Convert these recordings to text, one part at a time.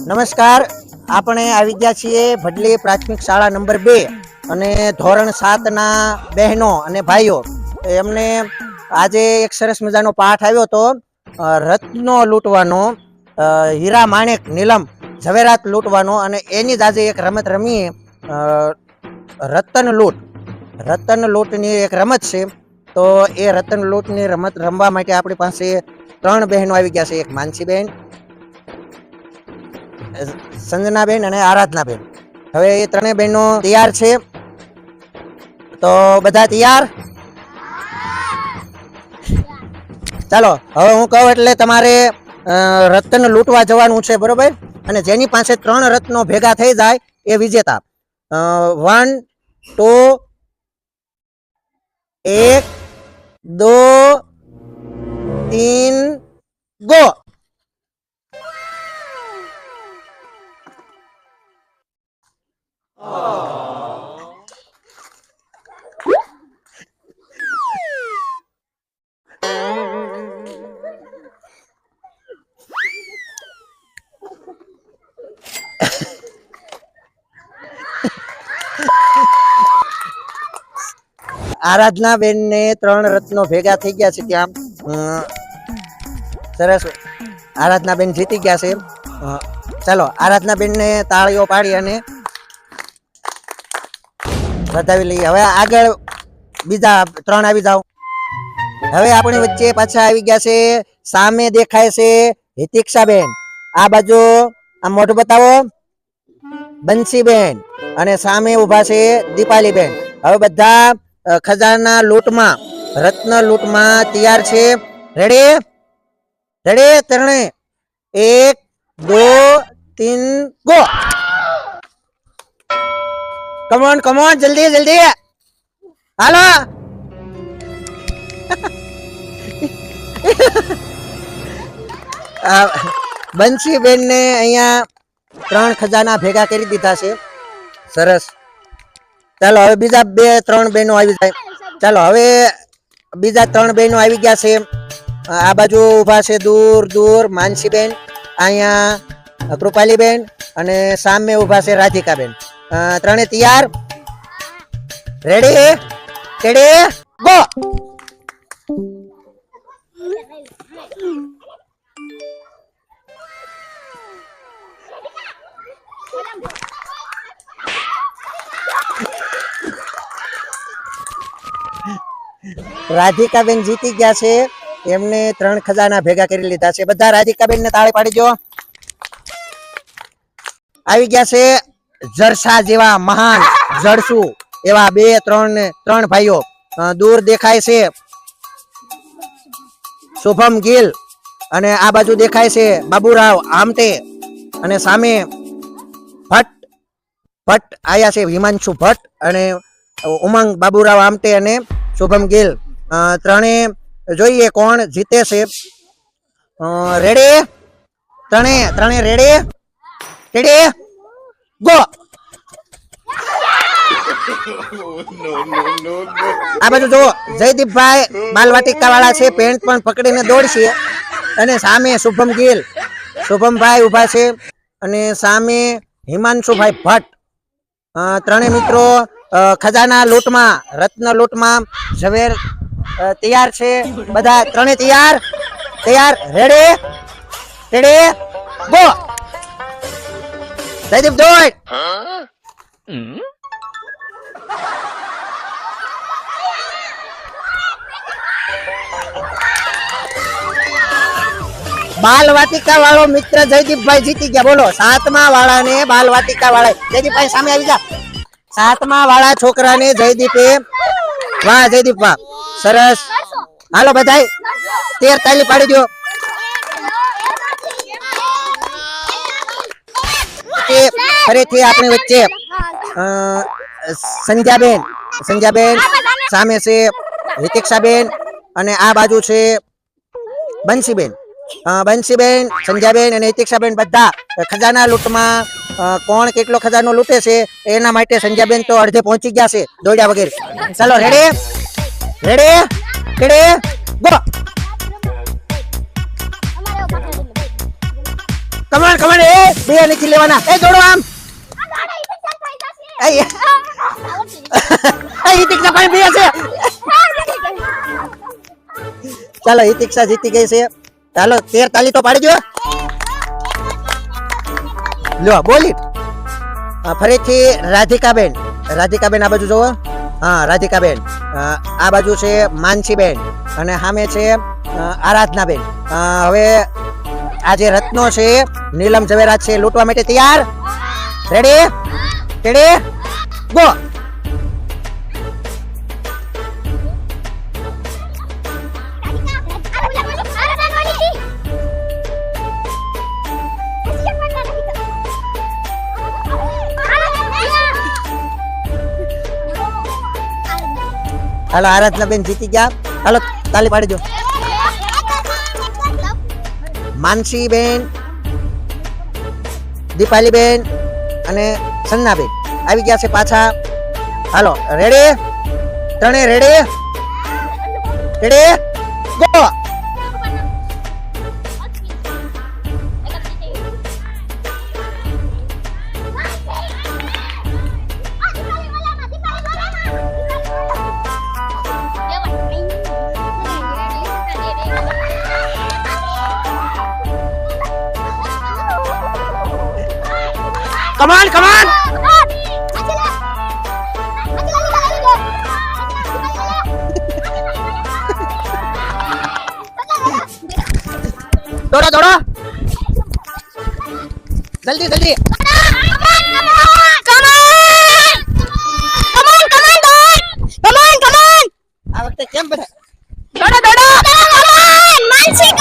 નમસ્કાર, આપણે આવી ગયા છીએ ભડલી પ્રાથમિક શાળા નંબર 2 અને ધોરણ 7 ના બહેનો અને ભાઈઓ. એમને આજે એક સરસ મજાનો પાઠ આવ્યો તો રત્નો લૂંટવાનો, હીરા માણેક નીલમ ઝવેરાત લૂંટવાનો, અને એની જ આજે એક રમત રમીએ, રતન લૂંટની એક રમત છે. તો એ રતન લૂંટની રમત રમવા માટે આપણી પાસે 3 બહેનો આવી ગયા છે. એક માનસીબેન, સંજનાબેન અને આરાધનાબેન. હવે એ 3 બહેનો તૈયાર છે, તો બધા તૈયાર? ચાલો, હવે હું કહું એટલે તમારે રત્ન લૂંટવા જવાનું છે, બરોબર? અને જેની પાસે 3 રત્નો ભેગા થઈ જાય એ વિજેતા. 1 2 1 2 3 ગો. આરાધના બેન ને 3 રત્નો ભેગા થઈ ગયા છે. ત્યાં સરસ, આરાધના બેન જીતી ગયા છે. ચાલો, આરાધના બેન ને તાળીઓ પાડી અને બતાવી લઈએ. હવે આગળ બીજા 3 આવી જાઓ. હવે આપણી વચ્ચે પાછા આવી ગયા છે. સામે દેખાય છે હિતિક્ષાબેન, આ બાજુ આ મોઢું બતાવો, બંસીબેન, અને સામે ઉભા છે દીપાલીબેન. હવે બધા ખજાના લૂંટમાં, રત્ન લૂંટમાં તૈયાર છે. રેડી? 3 1 2 3 ગો. કમોન, જલ્દી હાલો. બંસીબેન ને અહીંયા 3 ખજાના ભેગા કરી દીધા છે. સરસ. ચાલો, હવે બીજા 2-3 બહેનો આવી જાય. ચાલો, હવે બીજા 3 બહેનો આવી ગયા છે. આ બાજુ ઉભા છે દૂર માનસીબેન, અહીંયા કૃપાલીબેન, અને સામે ઉભા છે રાધિકાબેન. 3 તૈયાર? Ready go. રાધિકાબેન જીતી ગયા છે. એમને 3 ખજાના ભેગા કરી લીધા છે. બધા રાધિકાબેન ને તાળી પાડી દો. આવી ગયા છે જરસા જેવા મહાન જળસુ એવા 2-3 ભાઈઓ. દૂર દેખાય છે શુભમ ગિલ, અને આ બાજુ દેખાય છે બાબુરાવ આમટે, અને સામે ભટ્ટ આયા છે હિમાંશુ ભટ્ટ અને ઉમંગ બાબુરાવ આમટે અને શુભમ ગિલ. 3 જોઈએ કોણ જીતે છે. રેડી? 3 ready go. આ બાજુ જુઓ, જયદીપભાઈ બાલવાટિકા વાળા છે, પેન્ટ પણ પકડીને દોડશે, અને સામે શુભમભાઈ ઉભા છે, અને સામે હિમાંશુભાઈ ભટ્ટ. 3 મિત્રો ખજાના લૂંટમાં, રત્ન લૂંટમાં ઝવેર તૈયાર છે. બધા 3 તૈયાર? Ready go. જયદીપ દોડ. બાલ વાટિકા વાળો મિત્ર જયદીપભાઈ જીતી ગયા. બોલો, 7મા વાળા ને બાલ વાટિકા વાળા. જયદીપભાઈ સામે આવી જા. 7મા વાળા છોકરાને જયદીપે, વાહ જયદીપ વાહ, સરસ. હાલો બધાય 13 તાળી પાડી દો. ફરીથી આપણી વચ્ચે સંજ્ઞાબેન, સામે છે હિતિક્ષાબેન, અને આ બાજુ છે બંસીબેન, સંજ્ઞાબેન અને હિતિક્ષાબેન. બધા ખજાના લૂંટમાં કોણ કેટલો ખજાનો લૂંટે છે એના માટે સંજ્ઞાબેન તો અડધે પહોંચી ગયા છે દોડ્યા વગેરે. ચાલો, રેડી ગો. કમોન એ બે નથી લેવાના એ દોડો આમ એ હિતિક્ષા પણ બે છે ચાલો હિતિક્ષા જીતી ગઈ છે ચાલો 13 તાલી તો પાડી દો લ્યો બોલી ફરીથી રાધિકાબેન આ બાજુ જોવો હા રાધિકાબેન આ બાજુ છે માનસીબેન અને સામે છે આરાધનાબેન હવે આ જે રત્નો છે નીલમ ઝવેરાત છે લૂંટવા માટે તૈયાર રેડી ગો હાલો આરાધનાબેન જીતી ગયા હાલો તાલી પાડી દો માનસીબેન દીપાલીબેન અને સન્નાબેન આવી ગયા છે પાછા હાલો રેડી ત્રણે રેડી ગો કમાન દોડો જલ્દી આ વખતે કેમ બધા દોડો માનસી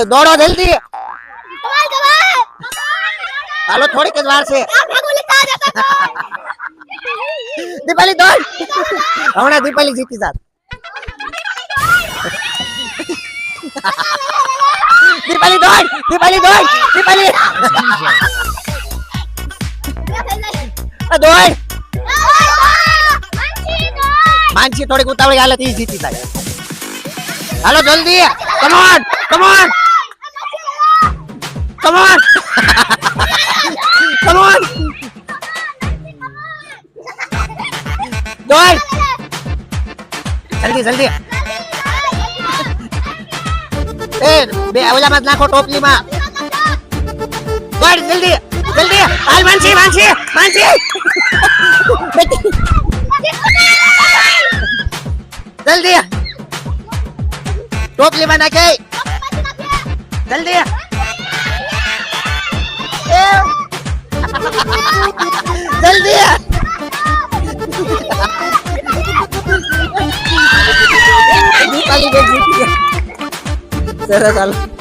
દોડો જલ્દી હાલો થોડીક જ વાર છે દીપાલી દોડ હમણાં દીપાલી જીતી જાત દીપાલી દોડ દોડ માનસી થોડીક ઉતાવળી હાલત ઈ જીતી જાય હાલો જલ્દી કમોન દોડ જલ્દી એ બે ઓલામાં નાખો ટોપલીમાં દોડ જલ્દી હાલ માનસી જલ્દી ટોપલીમાં નાખે જલ્દી સરસ હાલો